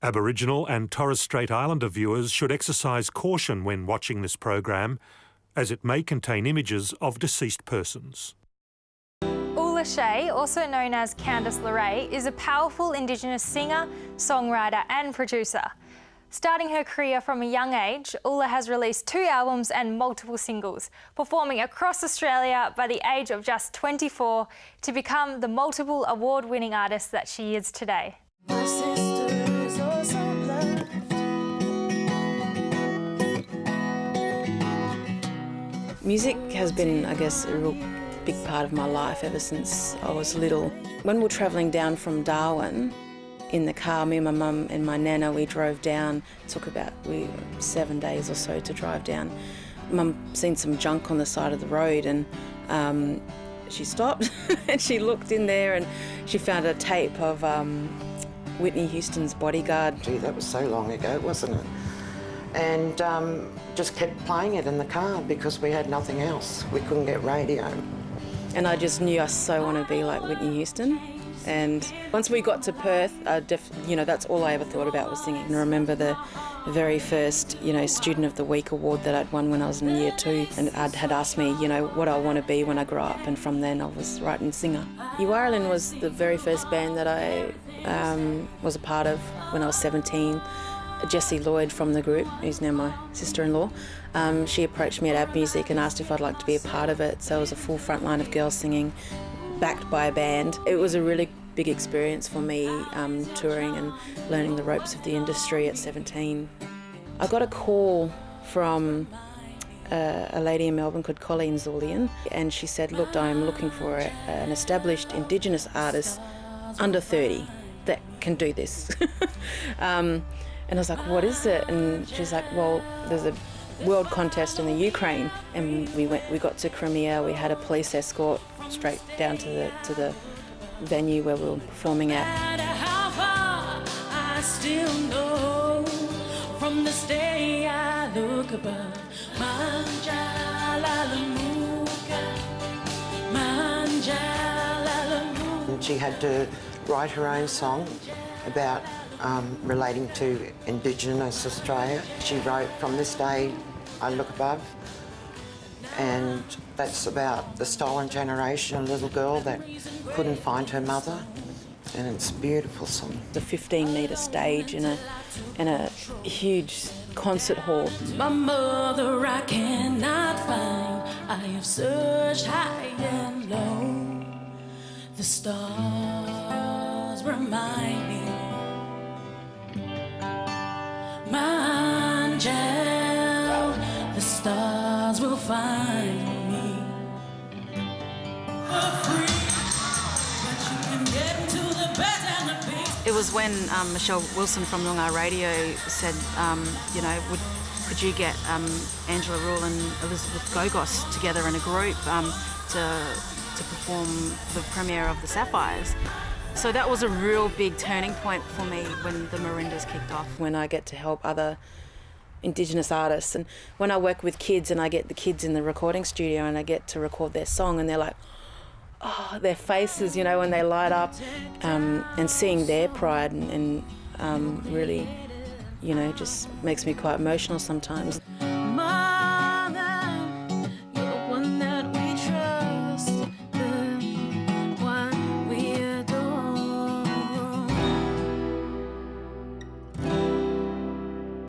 Aboriginal and Torres Strait Islander viewers should exercise caution when watching this program, as it may contain images of deceased persons. Lorrae, also known as Candice Lorrae, is a powerful Indigenous singer, songwriter and producer. Starting her career from a young age, Ulla has released 2 albums and multiple singles, performing across Australia by the age of just 24 to become the multiple award-winning artist that she is today. My sister is also loved. Music has been, I guess, a real big part of my life ever since I was little. When we were travelling down from Darwin in the car, me and my mum and my nana, we drove down. It took about 7 days or so to drive down. Mum seen some junk on the side of the road and she stopped and she looked in there and she found a tape of Whitney Houston's Bodyguard. Gee, that was so long ago, wasn't it? And just kept playing it in the car because we had nothing else. We couldn't get radio. And I just knew I so want to be like Whitney Houston. And once we got to Perth, that's all I ever thought about was singing. And I remember the very first, Student of the Week award that I'd won when I was in year 2. And Ad had asked me, what I want to be when I grow up. And from then I was writing singer. Uwarlin was the very first band that I was a part of when I was 17. Jessie Lloyd from the group, who's now my sister-in-law, she approached me at Ab Music and asked if I'd like to be a part of it. So it was a full front line of girls singing, backed by a band. It was a really big experience for me, touring and learning the ropes of the industry at 17. I got a call from a lady in Melbourne called Colleen Zulian, and she said, look, I'm looking for an established Indigenous artist under 30 that can do this. And I was like, what is it? And she's like, well, there's a world contest in the Ukraine. And we got to Crimea, we had a police escort straight down to the venue where we were performing at. I still know from this day I look above. And she had to write her own song about relating to Indigenous Australia. She wrote, from this day I look above, and that's about the stolen generation, a little girl that couldn't find her mother, and it's a beautiful song. The 15-metre stage in a huge concert hall. My mother I cannot find, I have searched high and low, the stars remind me. My child, the stars will find me. It was when Michelle Wilson from Noongar Radio said, could you get Angela Rule and Elizabeth Gogos together in a group to perform the premiere of the Sapphires? So that was a real big turning point for me when the Marindas kicked off. When I get to help other Indigenous artists, and when I work with kids and I get the kids in the recording studio and I get to record their song and they're like, oh, their faces, when they light up, and seeing their pride and really, just makes me quite emotional sometimes.